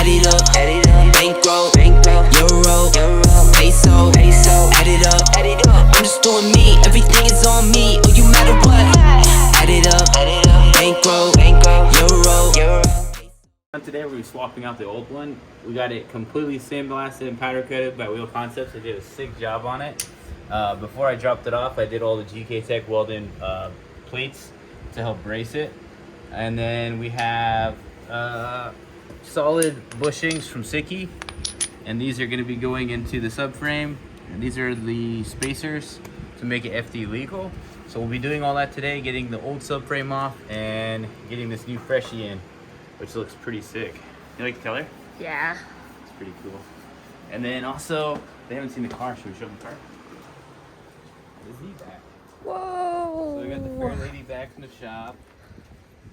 add it up, bankroll, euro, peso, add it up, I'm just doing me, everything is on me, oh you matter what, add it up, bankroll, euro. Today we're swapping out the old one. We got it completely sandblasted and powder coated by Wheel Concepts. They did a sick job on it. Before I dropped it off, I did all the GK Tech welded plates to help brace it. And then we have solid bushings from Siki, and these are going to be going into the subframe. And these are the spacers to make it FD legal. So we'll be doing all that today, getting the old subframe off and getting this new freshie in, which looks pretty sick. You like the color? Yeah. It's pretty cool. And then also, they haven't seen the car. Should we show them the car? The Z back. Whoa. So we got the Fair Lady back from the shop.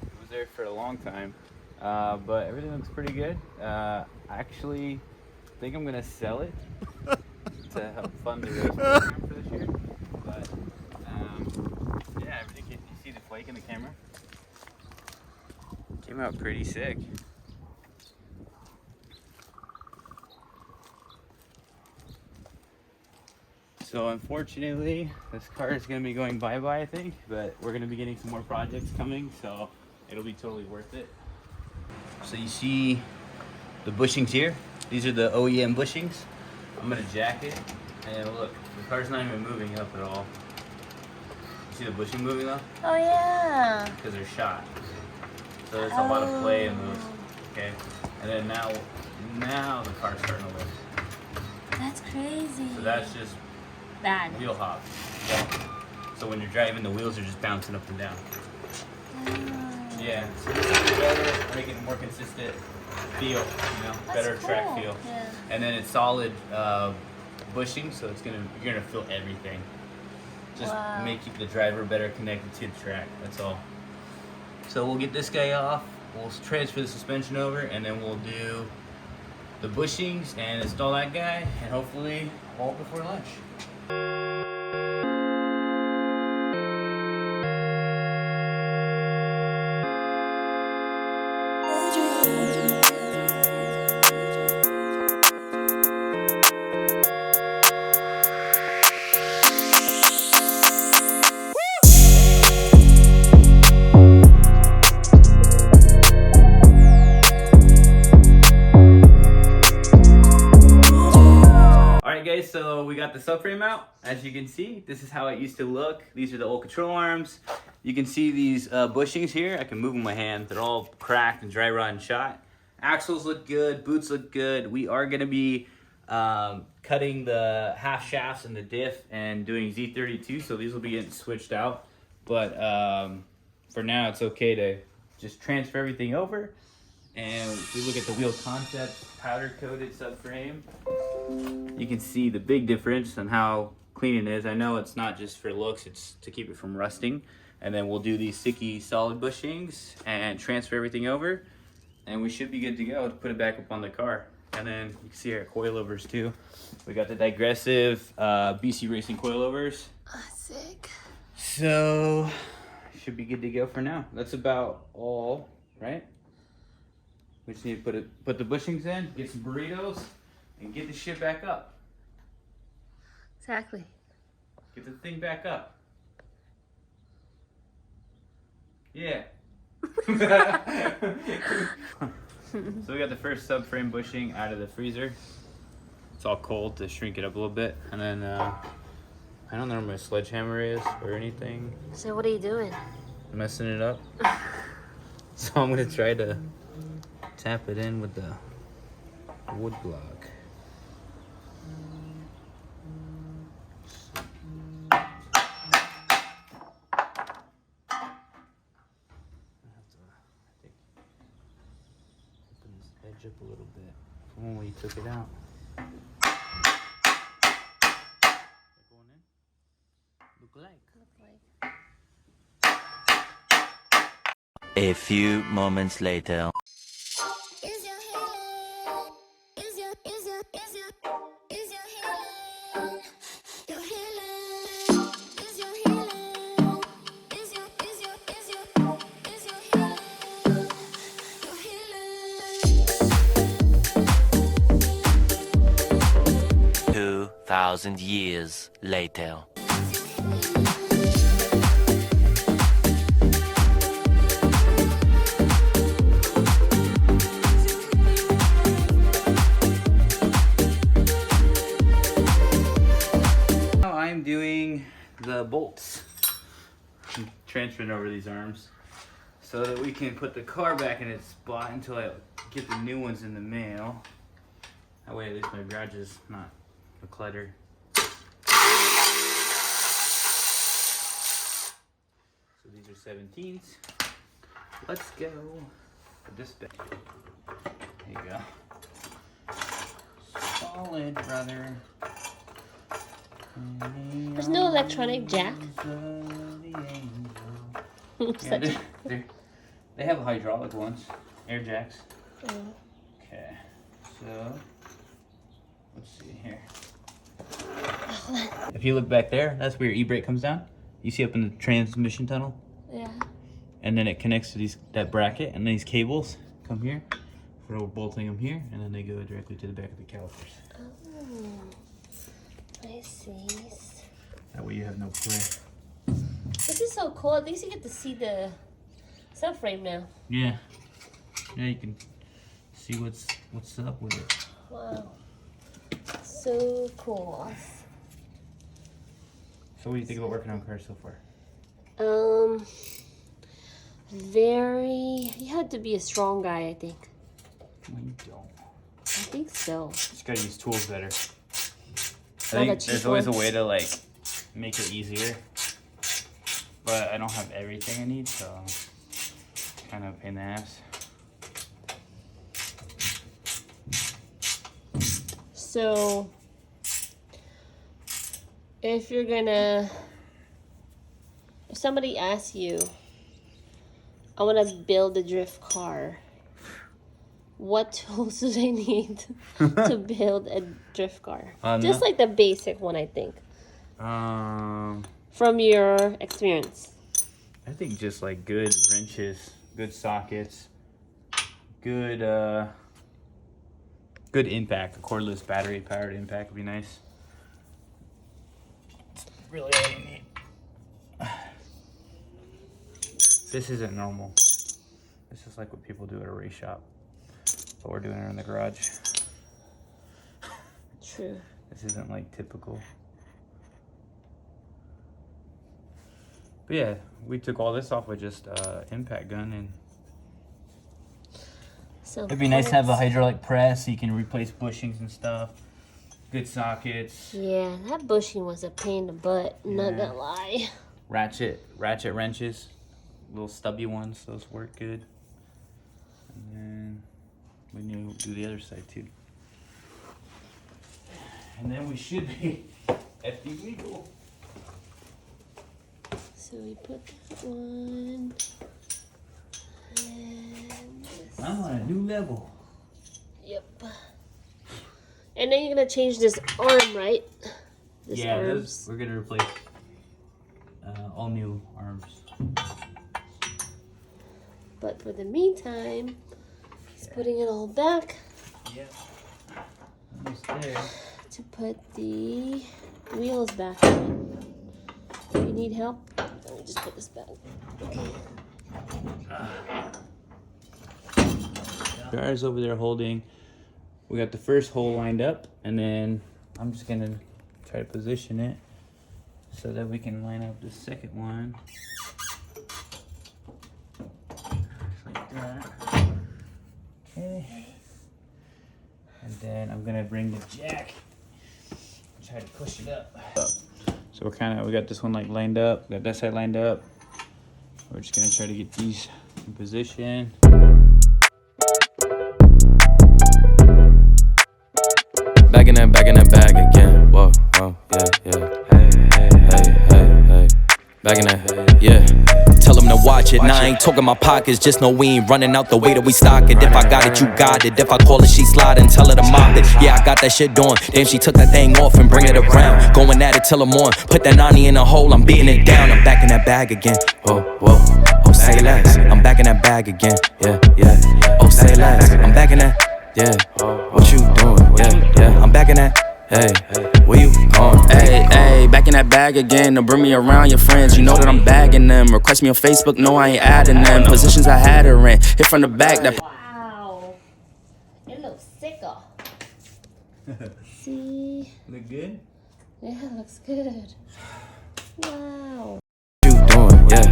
It was there for a long time. But everything looks pretty good. I actually think I'm gonna sell it to help fund the race program for this year. But yeah, everything. You see the flake in the camera? Came out pretty sick. So unfortunately, this car is going to be going bye-bye, I think, but we're going to be getting some more projects coming, so it'll be totally worth it. So you see the bushings here. These are the OEM bushings. I'm going to jack it, and look, the car's not even moving up at all. You see the bushing moving though? Oh yeah. Because they're shot. So there's a lot of play in those, okay? And then now the car's starting to lift. That's crazy. So that's just bad. wheel hop. So when you're driving, the wheels are just bouncing up and down. Yeah, so this is better, make it a more consistent feel, you know, That's better cool. track feel. Yeah. And then it's solid bushing, so you're gonna feel everything. Just make the driver better connected to the track, that's all. So we'll get this guy off, we'll transfer the suspension over, and then we'll do the bushings and install that guy, and hopefully all before lunch. Guys, so we got the subframe out. As you can see, this is how it used to look. These are the old control arms. You can see these bushings here. I can move them with my hand. They're all cracked and dry rot and shot. Axles look good, boots look good. We are going to be cutting the half shafts and the diff and doing Z32, so these will be getting switched out. But for now, it's okay to just transfer everything over. And if we look at the Wheel Concepts powder coated subframe, you can see the big difference on how clean it is. I know it's not just for looks, it's to keep it from rusting. And then we'll do these sticky solid bushings and transfer everything over, and we should be good to go to put it back up on the car. And then you can see our coilovers too. We got the digressive BC Racing coilovers. Sick. So should be good to go for now. That's about all, right? We just need to put the bushings in, get some burritos, and get the shit back up. Exactly. Get the thing back up. Yeah. So we got the first subframe bushing out of the freezer. It's all cold to shrink it up a little bit. And then, I don't know where my sledgehammer is or anything. So what are you doing? Messing it up. So I'm gonna try to tap it in with the wood block. Edge up a little bit from when you took it out. Going in? Look like. A few moments later. 2,000 years later. Now I'm doing the bolts. I'm transferring over these arms so that we can put the car back in its spot until I get the new ones in the mail. That way at least my garage is not a clutter. So these are 17s. Let's go for this bit. There you go. Solid, brother. There's no electronic jack. Yeah, they have hydraulic ones, air jacks. Okay, so let's see here. If you look back there, that's where your e-brake comes down. You see up in the transmission tunnel? Yeah. And then it connects to that bracket, and these cables come here. We're bolting them here, and then they go directly to the back of the calipers. Oh, I see. That way you have no play. This is so cool. At least you get to see the subframe now. Yeah. Yeah, you can see what's up with it. Wow. So cool. So what do you think about working on cars so far? You had to be a strong guy, I think. No, you don't. I think so. Just gotta use tools better. I All think the there's cheap always a ones. way to like make it easier, but I don't have everything I need, so kind of a pain in the ass. So, if somebody asks you, I want to build a drift car, what tools do they need to build a drift car? Just like the basic one, I think. From your experience. I think just like good wrenches, good sockets, good impact. A cordless battery powered impact would be nice. That's really all you need. This isn't normal. This is like what people do at a race shop, but we're doing it in the garage. True. This isn't like typical. But yeah, we took all this off with just impact gun, and it'd be nice to have a hydraulic press so you can replace bushings and stuff. Good sockets. Yeah, that bushing was a pain in the butt, not gonna lie. Ratchet wrenches, little stubby ones, those work good. And then we need to do the other side too. And then we should be FD legal. So we put that one. And this. I'm on a new level. Yep. And then you're gonna change this arm, right? This Yeah, arms. we're gonna replace all new arms. But for the meantime, he's putting it all back Yep. Almost there. to put the wheels back on. Do you need help? Let me just put this back. Cars over there holding. We got the first hole lined up, and then I'm just gonna try to position it so that we can line up the second one. Like that. Okay. And then I'm gonna bring the jack and try to push it up. So we got this one like lined up, got that side lined up. We're just gonna try to get these in position. Back in that bag again. Whoa, whoa, yeah. Hey. Back in that, yeah. Tell them to watch it. Now I ain't talking my pockets, just know we ain't running out the way that we stock it. If I got it, you got it. If I call it, she sliding, tell her to mop it. Yeah, I got that shit doing. Damn, she took that thing off and bring it around. Going at it till I'm on. Put that 90 in a hole, I'm beating it down. I'm back in that bag again. Whoa. Oh, say less. I'm back in that bag again. Yeah. Oh, say less. I'm back in that. Yeah. What you doing? Yeah. I'm back in that. Hey, where you going? in that bag again. Don't bring me around your friends. You know that I'm bagging them. Request me on Facebook. No, I ain't adding them. Positions I had her in. Hit from the back. That. Wow. It looks sicker. See? Look good? Yeah, it looks good. Wow.